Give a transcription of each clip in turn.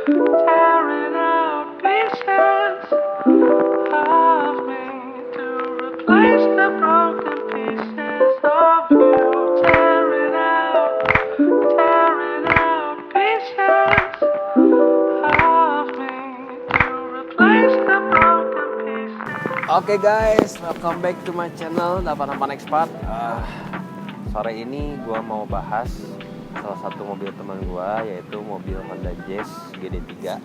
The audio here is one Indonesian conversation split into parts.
tearing out pieces of me to replace the broken pieces of you. Tearing out pieces of me to replace the broken pieces. Oke guys, welcome back to my channel 88 Expat. Sore ini gue mau bahas salah satu mobil teman gue, yaitu mobil Honda Jazz GD3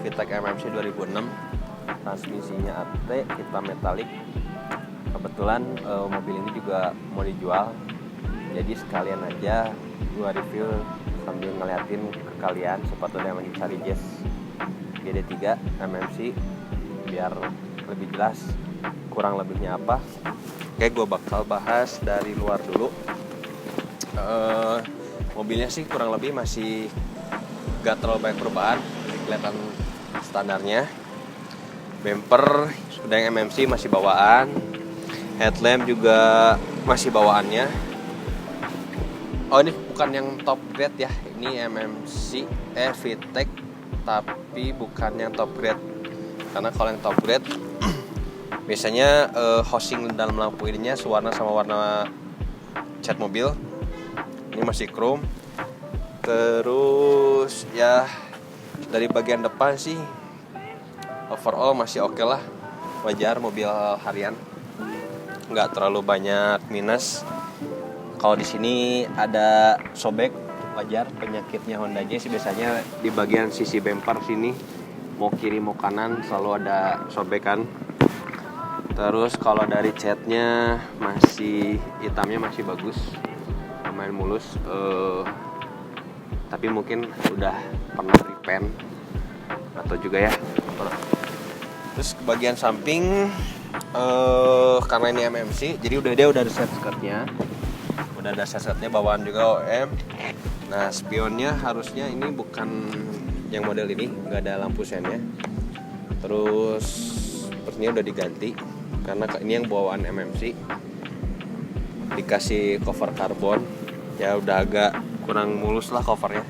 VTEC MMC 2006. Transmisinya AT, hitam metalik. Kebetulan mobil ini juga mau dijual, jadi sekalian aja gue review sambil ngeliatin ke kalian sepatutnya yang lagi cari Jazz GD3 MMC biar lebih jelas kurang lebihnya apa. Oke, gue bakal bahas dari luar dulu. Mobilnya sih kurang lebih masih gak terlalu banyak perubahan, kelihatan standarnya. Bumper sudah yang MMC masih bawaan, headlamp juga masih bawaannya. Oh, ini bukan yang top grade ya, ini MMC VTEC tapi bukan yang top grade. Karena kalau yang top grade biasanya housing dalam lampu ininya sewarna sama warna cat mobil. Ini masih chrome. Terus ya dari bagian depan sih overall masih oke lah, wajar mobil harian, nggak terlalu banyak minus. Kalau di sini ada sobek, wajar, penyakitnya Honda Jazz biasanya di bagian sisi bumper sini, mau kiri mau kanan selalu ada sobekan. Terus kalau dari catnya masih hitamnya masih bagus, lumayan mulus, tapi mungkin udah pernah repaint atau juga ya. Terus ke bagian samping karena ini MMC, jadi dia udah ada set skirtnya, udah ada set skirtnya bawaan juga OM. Nah, spionnya harusnya ini bukan yang model ini, nggak ada lampu sennya. Terus sepertinya udah diganti karena ini yang bawaan MMC, dikasih cover karbon, ya udah agak kurang mulus lah covernya,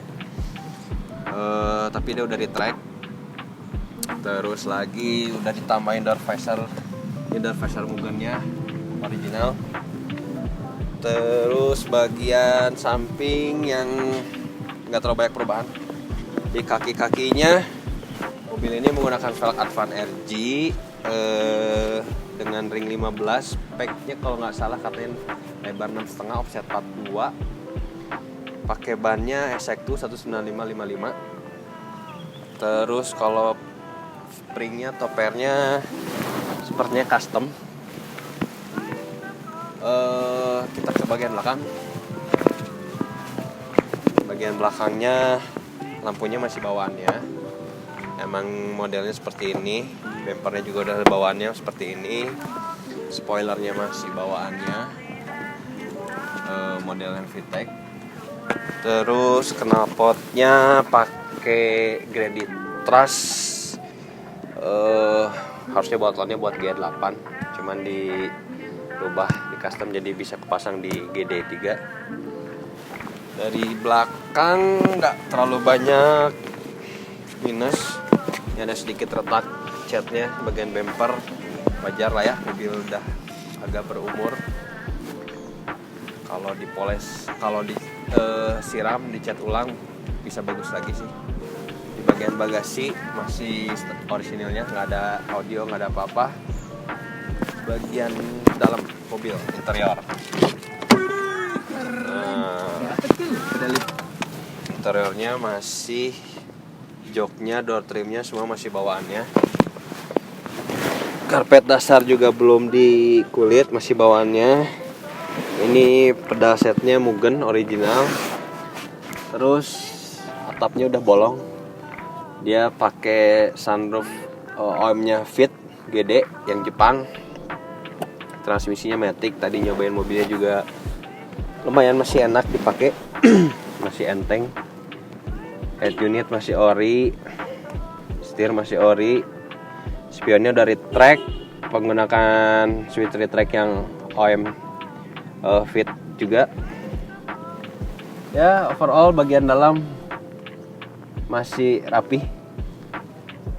tapi dia udah di track. Terus lagi udah ditambahin door visor, ini door visor Mugennya original. Terus bagian samping yang nggak terlalu banyak perubahan, di kaki-kakinya mobil ini menggunakan velg Advan RG dengan ring 15, speknya kalau nggak salah katanya lebar 6,5, offset 42, pakai bannya SX2 19555. Terus kalau springnya, topernya sepertinya custom. Kita ke bagian belakang. Bagian belakangnya lampunya masih bawaannya, emang modelnya seperti ini. Bumpernya juga udah bawaannya seperti ini. Spoilernya masih bawaannya, model yang VTEC. Terus knalpotnya pakai Gradit Truss. Harusnya botlonnya buat G8, cuman dirubah, di custom jadi bisa kepasang di GD3. Dari belakang nggak terlalu banyak minus. Ini ada sedikit retak catnya bagian bumper, wajar lah ya, mobil udah agak berumur. Kalau dipoles, kalau disiram, dicat ulang bisa bagus lagi sih. Di bagian bagasi masih orisinilnya, nggak ada audio, nggak ada apa-apa. Bagian dalam mobil interior, interiornya masih, joknya, door trimnya semua masih bawaannya. Karpet dasar juga belum dikulit, masih bawaannya. Ini pedal setnya Mugen original. Terus atapnya udah bolong. Dia pakai sunroof OM-nya Fit GD yang Jepang. Transmisinya matic. Tadi nyobain mobilnya juga lumayan masih enak dipakai. Masih enteng. Head unit masih ori, setir masih ori, spionnya dari track, menggunakan switch retract yang OM Fit juga. Ya overall bagian dalam masih rapi.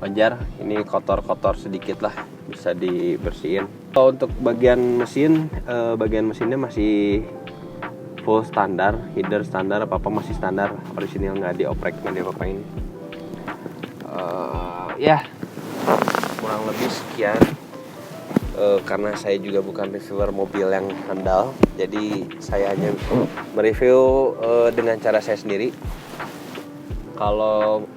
Wajar, ini kotor-kotor sedikit lah, bisa dibersihin. Kalau untuk bagian mesinnya masih full standar, header standar, apa masih standar, orisinil, nggak dioprek, nggak diapa-apain. Ya kurang lebih sekian. Karena saya juga bukan reviewer mobil yang handal, jadi saya hanya mereview dengan cara saya sendiri. Kalau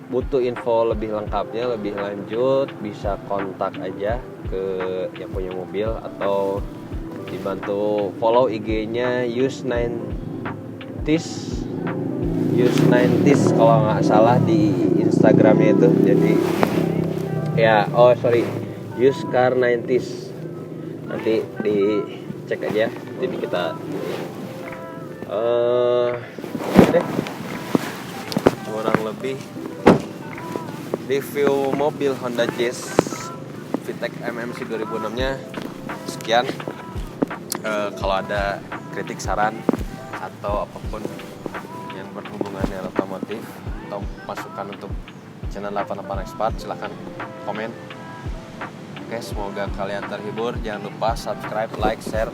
butuh info lebih lengkapnya, lebih lanjut, bisa kontak aja ke yang punya mobil atau dibantu follow IG-nya Use90s kalau nggak salah di Instagramnya itu. Jadi ya, Usecar90s, nanti dicek aja. Jadi kita deh, kurang lebih review mobil Honda Jazz VTEC MMC 2006 nya sekian. Kalau ada kritik, saran, atau apapun yang berhubungan dengan otomotif atau masukan untuk channel 88 Expert, silahkan komen. Oke, semoga kalian terhibur. Jangan lupa subscribe, like, share.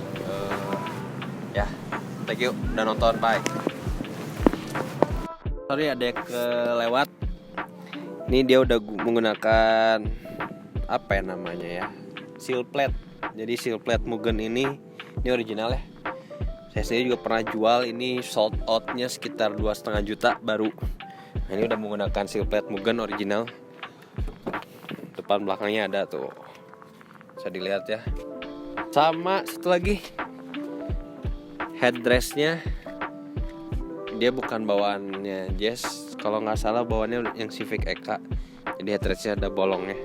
Ya, thank you udah nonton, bye. Sorry ada yang kelewat. Ini dia udah menggunakan apa ya namanya ya, seal plate. Jadi seal plate Mugen ini original ya. Saya sendiri juga pernah jual, ini sold outnya sekitar 2,5 juta baru. Nah, ini udah menggunakan seal plate Mugen original. Depan belakangnya ada tuh, bisa dilihat ya. Sama satu lagi, headrestnya dia bukan bawaannya Jazz, kalau nggak salah bawaannya yang Civic EK. Jadi headrestnya ada bolongnya.